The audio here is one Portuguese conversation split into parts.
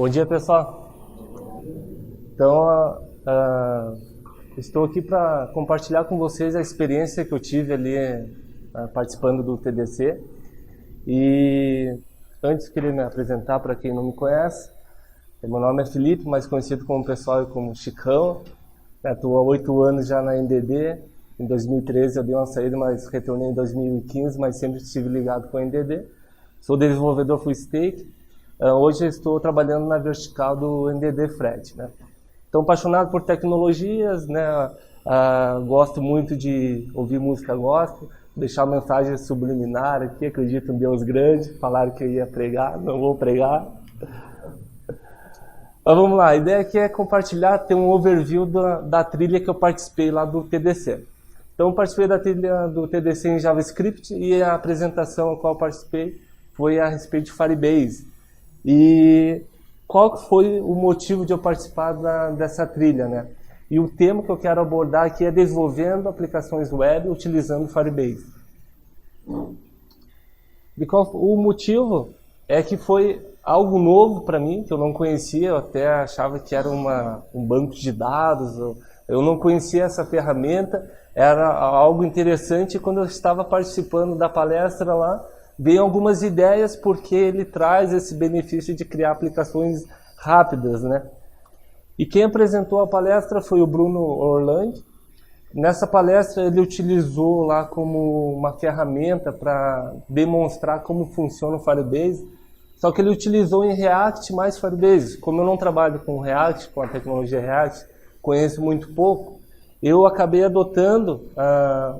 Bom dia, pessoal. Então, estou aqui para compartilhar com vocês a experiência que eu tive ali participando do TDC. E antes queria me apresentar para quem não me conhece. Meu nome é Felipe, mais conhecido como pessoal como Chicão. Estou há 8 anos já na NDD. Em 2013 eu dei uma saída, mas retornei em 2015, mas sempre estive ligado com a NDD. Sou desenvolvedor full stack. Hoje eu estou trabalhando na vertical do NDD Fred, né? Então, apaixonado por tecnologias, né? Gosto muito de ouvir música gospel, deixar mensagem subliminar aqui, acredito em Deus grande, falaram que eu ia pregar, não vou pregar. Mas vamos lá, a ideia aqui é compartilhar, ter um overview da trilha que eu participei lá do TDC. Então, eu participei da trilha do TDC em JavaScript e a apresentação a qual eu participei foi a respeito de Firebase. E qual foi o motivo de eu participar dessa trilha, né? E o tema que eu quero abordar aqui é desenvolvendo aplicações web utilizando Firebase. E o motivo é que foi algo novo para mim, que eu não conhecia, eu até achava que era um banco de dados, eu não conhecia essa ferramenta, era algo interessante. E quando eu estava participando da palestra lá, veio algumas ideias porque ele traz esse benefício de criar aplicações rápidas, né? E quem apresentou a palestra foi o Bruno Orlandi. Nessa palestra ele utilizou lá como uma ferramenta para demonstrar como funciona o Firebase, só que ele utilizou em React mais Firebase. Como eu não trabalho com React, com a tecnologia React, conheço muito pouco, eu acabei adotando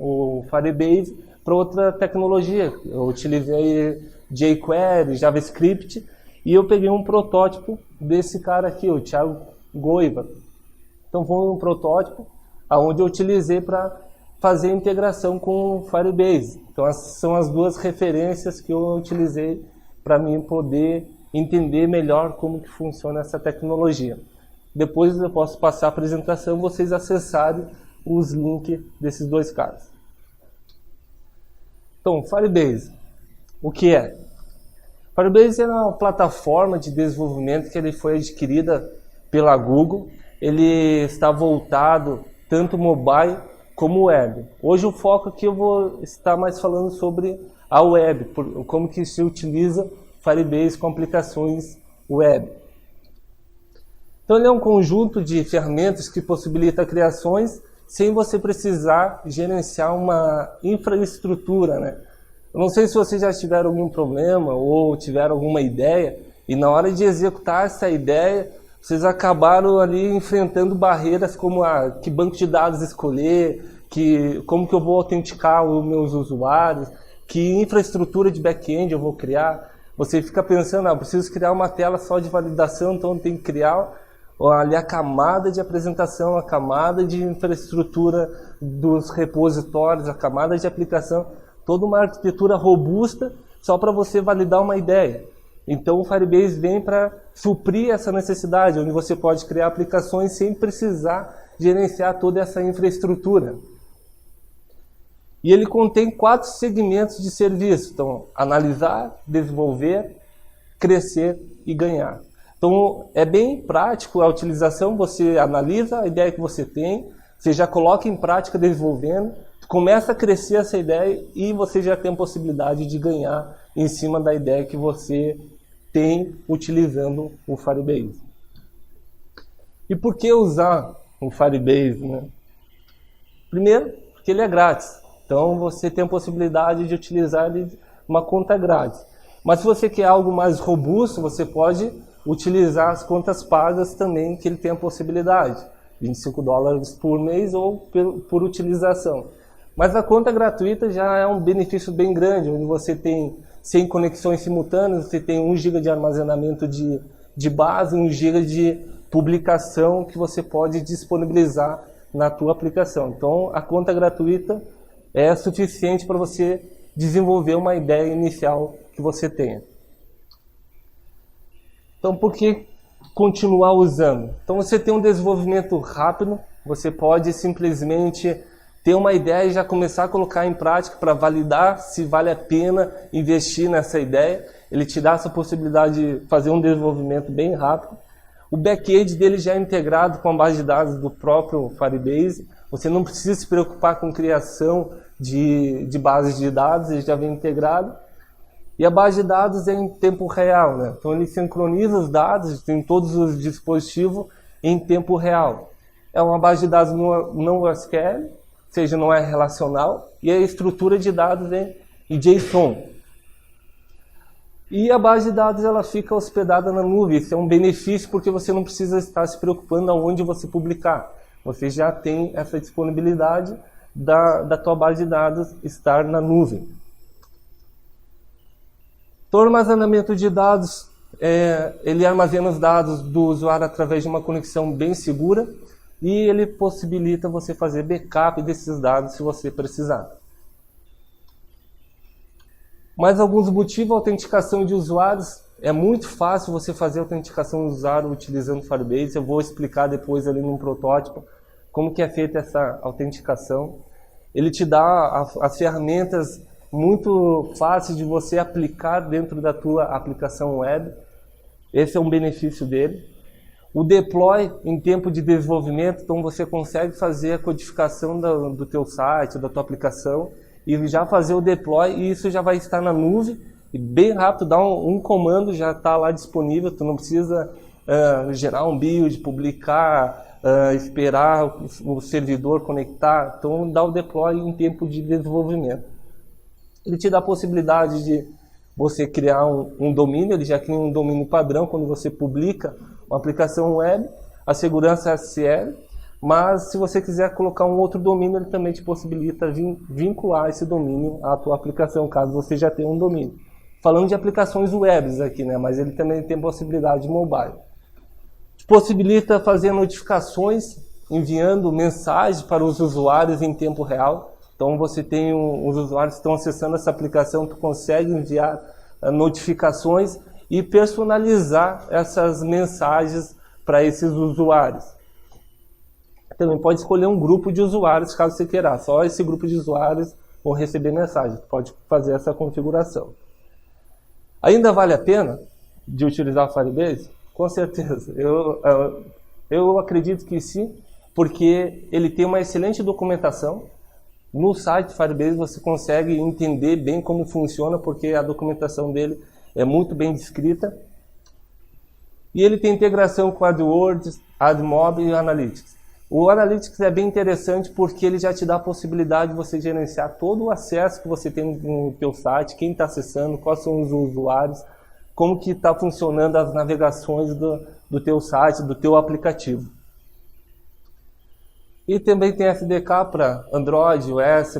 o Firebase para outra tecnologia. Eu utilizei jQuery, JavaScript, e eu peguei um protótipo desse cara aqui, o Thiago Goiva. Então foi um protótipo onde eu utilizei para fazer a integração com o Firebase. Então essas são as duas referências que eu utilizei para mim poder entender melhor como que funciona essa tecnologia. Depois eu posso passar a apresentação, vocês acessarem os links desses dois caras. Então, Firebase, o que é? Firebase é uma plataforma de desenvolvimento que ele foi adquirida pela Google. Ele está voltado tanto mobile como web. Hoje o foco aqui eu vou estar mais falando sobre a web, como que se utiliza Firebase com aplicações web. Então ele é um conjunto de ferramentas que possibilita criações sem você precisar gerenciar uma infraestrutura, né? Eu não sei se vocês já tiveram algum problema ou tiveram alguma ideia e na hora de executar essa ideia, vocês acabaram ali enfrentando barreiras como que banco de dados escolher, como que eu vou autenticar os meus usuários, que infraestrutura de back-end eu vou criar. Você fica pensando, preciso criar uma tela só de validação, então tem que criar ali a camada de apresentação, a camada de infraestrutura dos repositórios, a camada de aplicação, toda uma arquitetura robusta só para você validar uma ideia. Então o Firebase vem para suprir essa necessidade, onde você pode criar aplicações sem precisar gerenciar toda essa infraestrutura. E ele contém 4 segmentos de serviço. Então, analisar, desenvolver, crescer e ganhar. Então, é bem prático a utilização, você analisa a ideia que você tem, você já coloca em prática desenvolvendo, começa a crescer essa ideia e você já tem a possibilidade de ganhar em cima da ideia que você tem utilizando o Firebase. E por que usar o Firebase, né? Primeiro, porque ele é grátis. Então, você tem a possibilidade de utilizar ele uma conta grátis. Mas se você quer algo mais robusto, você pode utilizar as contas pagas também, que ele tem a possibilidade. $25 por mês ou por utilização. Mas a conta gratuita já é um benefício bem grande, onde você tem 100 conexões simultâneas, você tem 1 GB de armazenamento de base, 1 GB de publicação que você pode disponibilizar na tua aplicação. Então, a conta gratuita é suficiente para você desenvolver uma ideia inicial que você tenha. Então, por que continuar usando? Então, você tem um desenvolvimento rápido, você pode simplesmente ter uma ideia e já começar a colocar em prática para validar se vale a pena investir nessa ideia. Ele te dá essa possibilidade de fazer um desenvolvimento bem rápido. O back-end dele já é integrado com a base de dados do próprio Firebase. Você não precisa se preocupar com criação de bases de dados, ele já vem integrado. E a base de dados é em tempo real, né? Então ele sincroniza os dados em todos os dispositivos em tempo real. É uma base de dados não SQL, ou seja, não é relacional, e a estrutura de dados é em JSON. E a base de dados ela fica hospedada na nuvem. Isso é um benefício porque você não precisa estar se preocupando aonde você publicar. Você já tem essa disponibilidade da tua base de dados estar na nuvem. Então, o armazenamento de dados, ele armazena os dados do usuário através de uma conexão bem segura e ele possibilita você fazer backup desses dados se você precisar. Mais alguns motivos, a autenticação de usuários. É muito fácil você fazer a autenticação de usuário utilizando o Firebase. Eu vou explicar depois ali no protótipo como que é feita essa autenticação. Ele te dá as ferramentas muito fáceis de você aplicar dentro da tua aplicação web. Esse é um benefício dele. O deploy em tempo de desenvolvimento, então você consegue fazer a codificação do teu site, da tua aplicação, e já fazer o deploy, e isso já vai estar na nuvem, e bem rápido, dá um comando, já está lá disponível, tu não precisa gerar um build, publicar, esperar o servidor conectar, então dá o deploy em tempo de desenvolvimento. Ele te dá a possibilidade de você criar um domínio, ele já cria um domínio padrão quando você publica uma aplicação web, a segurança SSL, mas se você quiser colocar um outro domínio, ele também te possibilita vincular esse domínio à tua aplicação, caso você já tenha um domínio. Falando de aplicações webs aqui, né? Mas ele também tem possibilidade de mobile. Te possibilita fazer notificações, enviando mensagens para os usuários em tempo real. Então você tem os usuários que estão acessando essa aplicação, tu consegue enviar notificações e personalizar essas mensagens para esses usuários. Também pode escolher um grupo de usuários, caso você queira. Só esse grupo de usuários vão receber mensagem. Pode fazer essa configuração. Ainda vale a pena de utilizar o Firebase? Com certeza. Eu acredito que sim, porque ele tem uma excelente documentação. No site do Firebase você consegue entender bem como funciona, porque a documentação dele é muito bem descrita. E ele tem integração com AdWords, AdMob e Analytics. O Analytics é bem interessante porque ele já te dá a possibilidade de você gerenciar todo o acesso que você tem no teu site, quem está acessando, quais são os usuários, como que está funcionando as navegações do teu site, do teu aplicativo. E também tem SDK para Android, iOS,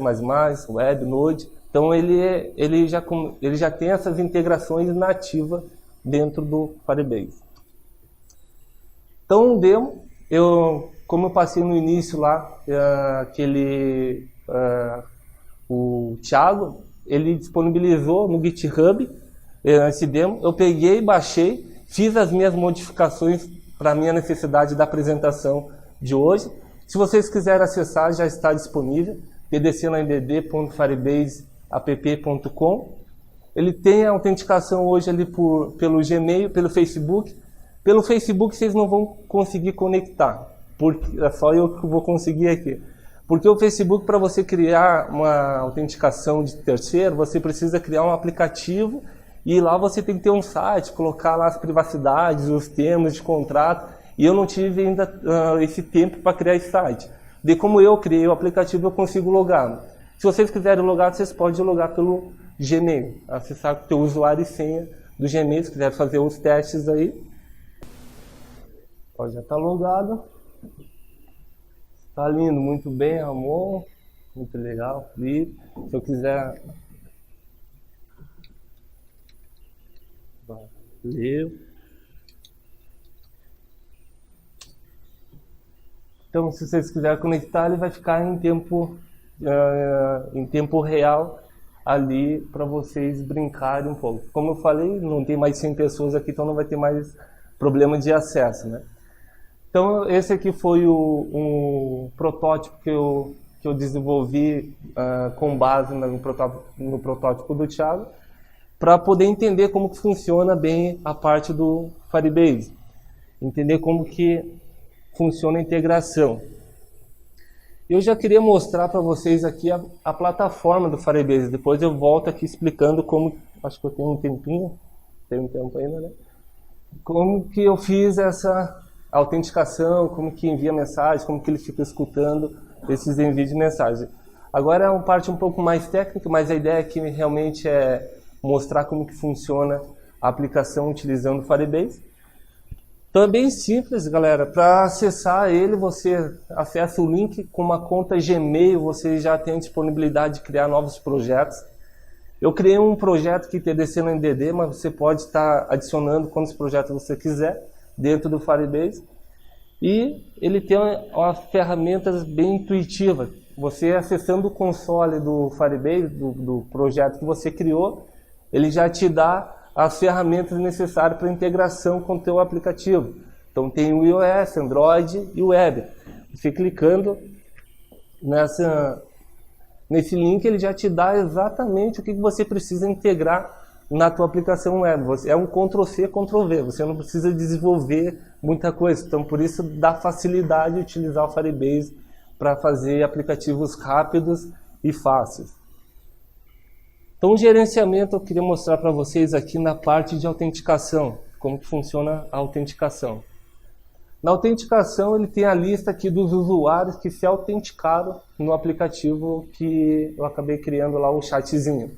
Web, Node. Então ele já tem essas integrações nativas dentro do Firebase. Então, um demo, como eu passei no início lá, o Thiago, ele disponibilizou no GitHub esse demo. Eu peguei, baixei, fiz as minhas modificações para a minha necessidade da apresentação de hoje. Se vocês quiserem acessar, já está disponível, pdclanddd.firebaseapp.com. Ele tem a autenticação hoje ali pelo Gmail, pelo Facebook. Pelo Facebook vocês não vão conseguir conectar, porque é só eu que vou conseguir aqui. Porque o Facebook, para você criar uma autenticação de terceiro, você precisa criar um aplicativo e lá você tem que ter um site, colocar lá as privacidades, os termos de contrato. E eu não tive ainda esse tempo para criar esse site. De como eu criei o aplicativo, eu consigo logar. Se vocês quiserem logar, vocês podem logar pelo Gmail. Acessar o teu usuário e senha do Gmail, se quiser fazer os testes aí. Ó, já está logado. Está lindo, muito bem, amor. Muito legal, Felipe. Se eu quiser... Valeu. Então, se vocês quiserem conectar, ele vai ficar em tempo real ali para vocês brincarem um pouco. Como eu falei, não tem mais 100 pessoas aqui, então não vai ter mais problema de acesso, né? Então, esse aqui foi um protótipo que eu que eu desenvolvi com base no protótipo do Thiago, para poder entender como que funciona bem a parte do Firebase, entender como que funciona a integração. Eu já queria mostrar para vocês aqui a plataforma do Firebase, depois eu volto aqui explicando como, acho que eu tenho um tempinho, tem um tempo ainda, né? Como que eu fiz essa autenticação, como que envia mensagem, como que ele fica escutando esses envios de mensagem. Agora é uma parte um pouco mais técnica, mas a ideia aqui realmente é mostrar como que funciona a aplicação utilizando o Firebase. Então é bem simples, galera. Para acessar ele, você acessa o link com uma conta Gmail, você já tem a disponibilidade de criar novos projetos. Eu criei um projeto que TDC no NDD, mas você pode estar adicionando quantos projetos você quiser dentro do Firebase. E ele tem umas ferramentas bem intuitivas. Você acessando o console do Firebase, do projeto que você criou, ele já te dá as ferramentas necessárias para integração com o teu aplicativo. Então tem o iOS, Android e o Web. Você clicando nesse link, ele já te dá exatamente o que você precisa integrar na tua aplicação web. É um Ctrl+C, Ctrl+V. Você não precisa desenvolver muita coisa. Então por isso dá facilidade de utilizar o Firebase para fazer aplicativos rápidos e fáceis. Então o gerenciamento eu queria mostrar para vocês aqui na parte de autenticação, como que funciona a autenticação. Na autenticação ele tem a lista aqui dos usuários que se autenticaram no aplicativo que eu acabei criando lá, o chatzinho.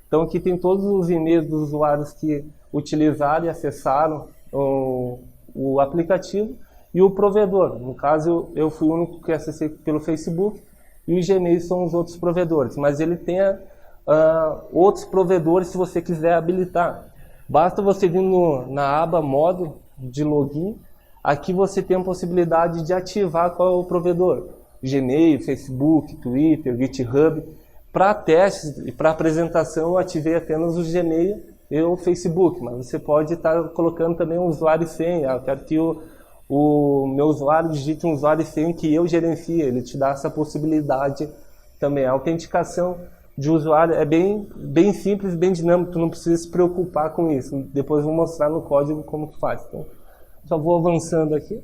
Então aqui tem todos os e-mails dos usuários que utilizaram e acessaram o aplicativo e o provedor. No caso eu fui o único que acessei pelo Facebook e os Gmail são os outros provedores, mas ele tem outros provedores se você quiser habilitar. Basta você vir na aba modo de login, aqui você tem a possibilidade de ativar qual é o provedor. Gmail, Facebook, Twitter, GitHub. Para testes e para apresentação eu ativei apenas o Gmail e o Facebook, mas você pode estar colocando também um usuário e senha. Eu quero que o meu usuário digite um usuário e senha que eu gerencie, ele te dá essa possibilidade também. A autenticação de usuário é bem simples, bem dinâmico, tu não precisa se preocupar com isso. Depois eu vou mostrar no código como que faz. Então, só vou avançando aqui.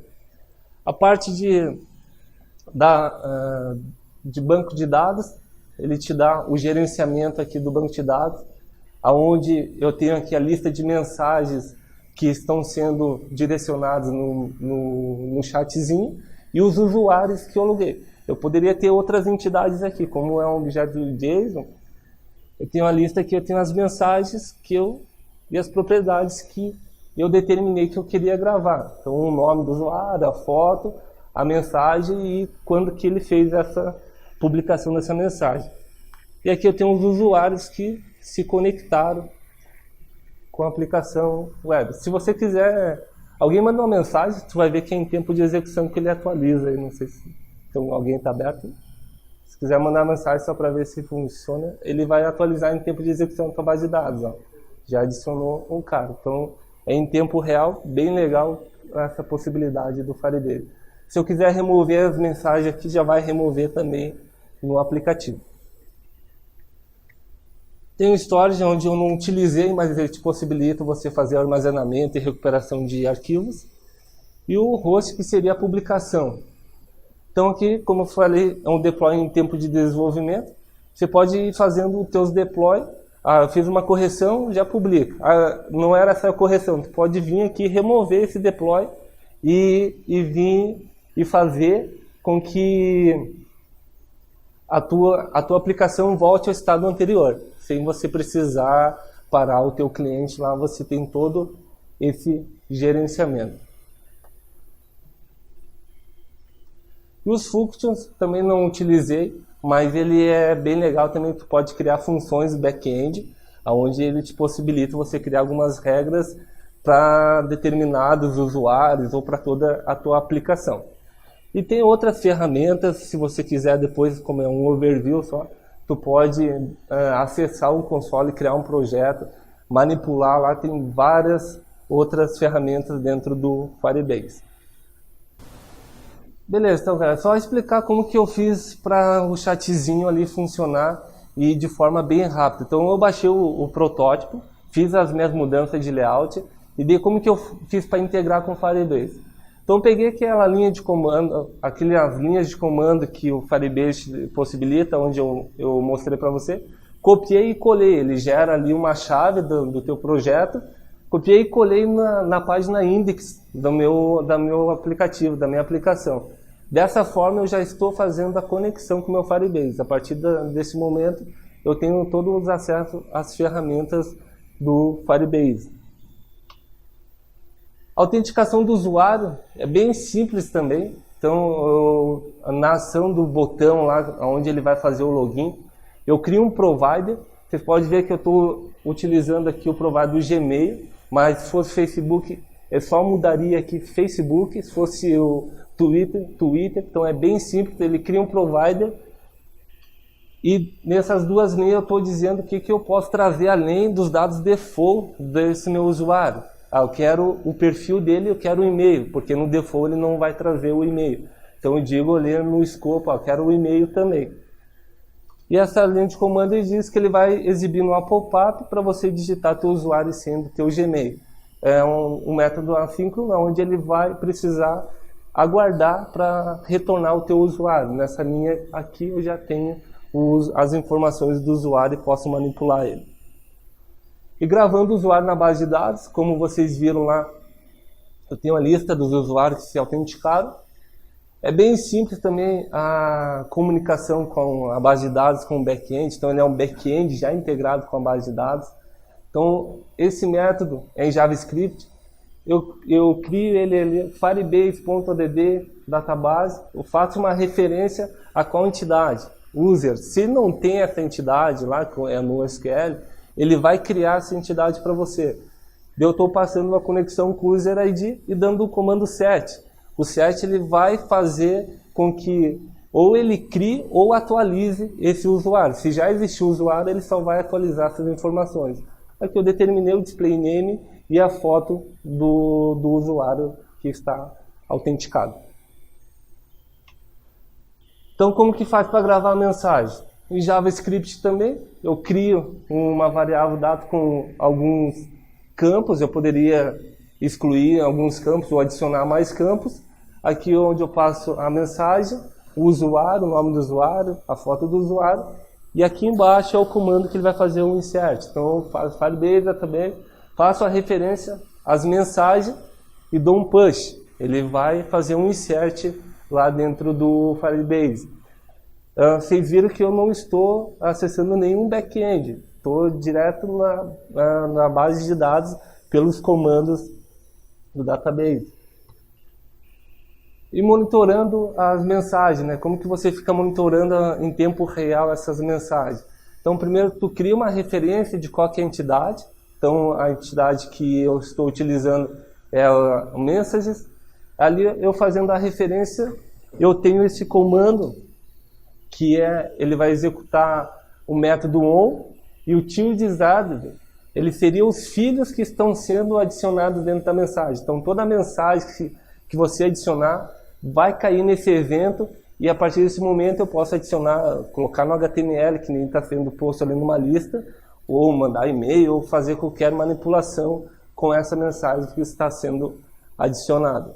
A parte de banco de dados, ele te dá o gerenciamento aqui do banco de dados, aonde eu tenho aqui a lista de mensagens que estão sendo direcionadas no chatzinho e os usuários que eu loguei. Eu poderia ter outras entidades aqui, como é um objeto de JSON, eu tenho a lista aqui, eu tenho as mensagens e as propriedades que eu determinei que eu queria gravar. Então o nome do usuário, a foto, a mensagem e quando que ele fez essa publicação dessa mensagem. E aqui eu tenho os usuários que se conectaram com a aplicação web. Se você quiser, alguém manda uma mensagem, tu vai ver que é em tempo de execução que ele atualiza. Eu não sei se então, alguém está aberto. Se quiser mandar mensagem só para ver se funciona, ele vai atualizar em tempo de execução da tua base de dados. Ó. Já adicionou um cara. Então, é em tempo real, bem legal essa possibilidade do Firebase. Se eu quiser remover as mensagens aqui, já vai remover também no aplicativo. Tem um storage onde eu não utilizei, mas ele te possibilita você fazer armazenamento e recuperação de arquivos. E o host, que seria a publicação. Então aqui, como eu falei, é um deploy em tempo de desenvolvimento. Você pode ir fazendo os teus deploy. Eu fiz uma correção, já publica. Não era essa a correção. Tu pode vir aqui, remover esse deploy e vir e fazer com que a tua aplicação volte ao estado anterior. Sem você precisar parar o teu cliente lá, você tem todo esse gerenciamento. E os functions também não utilizei, mas ele é bem legal também. Tu pode criar funções back-end, onde ele te possibilita você criar algumas regras para determinados usuários ou para toda a tua aplicação. E tem outras ferramentas, se você quiser depois, como é um overview só, tu pode acessar o console, criar um projeto, manipular lá, tem várias outras ferramentas dentro do Firebase. Beleza, então, cara, só explicar como que eu fiz para o chatzinho ali funcionar e de forma bem rápida. Então, eu baixei o protótipo, fiz as minhas mudanças de layout e daí como que eu fiz para integrar com o Firebase. Então, eu peguei aquela linha de comando, aquelas linhas de comando que o Firebase possibilita, onde eu mostrei para você, copiei e colei. Ele gera ali uma chave do teu projeto, copiei e colei na página index do meu aplicativo, da minha aplicação. Dessa forma, eu já estou fazendo a conexão com o meu Firebase. A partir desse momento, eu tenho todos os acessos às ferramentas do Firebase. A autenticação do usuário é bem simples também. Então, na ação do botão lá, onde ele vai fazer o login, eu crio um provider. Você pode ver que eu estou utilizando aqui o provider do Gmail, mas se fosse Facebook, eu só mudaria aqui Facebook. Se fosse o Twitter, então é bem simples, ele cria um provider e nessas duas linhas eu estou dizendo o que eu posso trazer além dos dados default desse meu usuário. Eu quero o perfil dele, eu quero o e-mail, porque no default ele não vai trazer o e-mail. Então eu digo ali no escopo, eu quero o e-mail também. E essa linha de comando diz que ele vai exibir no pop-up para você digitar teu usuário e senha do teu Gmail. É um método assíncrono onde ele vai precisar aguardar para retornar o teu usuário. Nessa linha aqui eu já tenho as informações do usuário e posso manipular ele. E gravando o usuário na base de dados, como vocês viram lá, eu tenho a lista dos usuários que se autenticaram. É bem simples também a comunicação com a base de dados, com o back-end. Então ele é um back-end já integrado com a base de dados. Então esse método é em JavaScript. Eu crio ele firebase.add database, eu faço uma referência a qual entidade? User. Se não tem essa entidade lá, no SQL, ele vai criar essa entidade para você. Eu estou passando uma conexão com o user ID e dando o comando set. O set ele vai fazer com que ou ele crie ou atualize esse usuário. Se já existe o usuário, ele só vai atualizar essas informações. Aqui eu determinei o display name e a foto do usuário que está autenticado. Então, como que faz para gravar a mensagem? Em JavaScript também, eu crio uma variável dado com alguns campos. Eu poderia excluir alguns campos ou adicionar mais campos. Aqui onde eu passo a mensagem, o usuário, o nome do usuário, a foto do usuário. E aqui embaixo é o comando que ele vai fazer um insert. Então, eu faço Firebase também. Faço a referência às mensagens e dou um push. Ele vai fazer um insert lá dentro do Firebase. Vocês viram que eu não estou acessando nenhum back-end. Estou direto na base de dados pelos comandos do database. E monitorando as mensagens, né? Como que você fica monitorando em tempo real essas mensagens? Então, primeiro, tu cria uma referência de qual que é a entidade. Então, a entidade que eu estou utilizando é o Messages. Ali, eu fazendo a referência, eu tenho esse comando, que ele vai executar o método on, e o tilde-added, ele seria os filhos que estão sendo adicionados dentro da mensagem. Então, toda mensagem que você adicionar vai cair nesse evento, e a partir desse momento eu posso adicionar, colocar no HTML, que nem está sendo posto ali numa lista, ou mandar e-mail, ou fazer qualquer manipulação com essa mensagem que está sendo adicionada.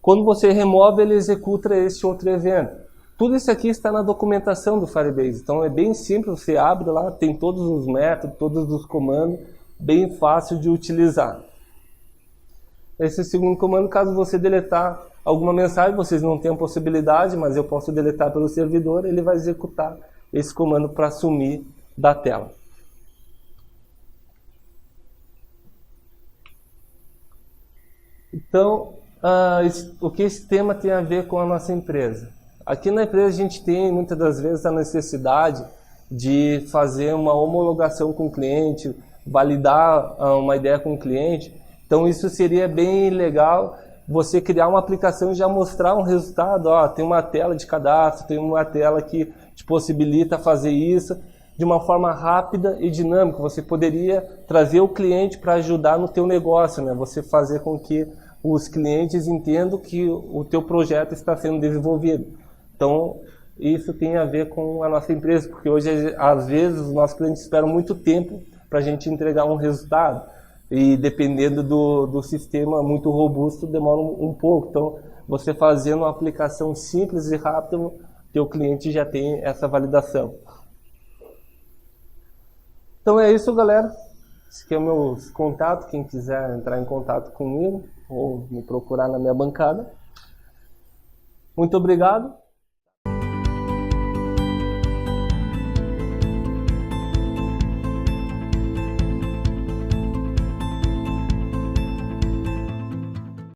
Quando você remove, ele executa esse outro evento. Tudo isso aqui está na documentação do Firebase, então é bem simples, você abre lá, tem todos os métodos, todos os comandos, bem fácil de utilizar. Esse é o segundo comando, caso você deletar alguma mensagem, vocês não têm a possibilidade, mas eu posso deletar pelo servidor, ele vai executar esse comando para sumir da tela. Então, o que esse tema tem a ver com a nossa empresa? Aqui na empresa a gente tem muitas das vezes a necessidade de fazer uma homologação com o cliente, validar uma ideia com o cliente. Então isso seria bem legal, você criar uma aplicação e já mostrar um resultado. Tem uma tela de cadastro, tem uma tela que te possibilita fazer isso de uma forma rápida e dinâmica. Você poderia trazer o cliente para ajudar no teu negócio, né? Você fazer com que os clientes entendam que o teu projeto está sendo desenvolvido. Então, isso tem a ver com a nossa empresa, porque hoje, às vezes, os nossos clientes esperam muito tempo para a gente entregar um resultado. E dependendo do sistema muito robusto, demora um pouco. Então, você fazendo uma aplicação simples e rápida, teu cliente já tem essa validação. Então é isso, galera. Esse aqui é o meu contato. Quem quiser entrar em contato comigo ou me procurar na minha bancada. Muito obrigado.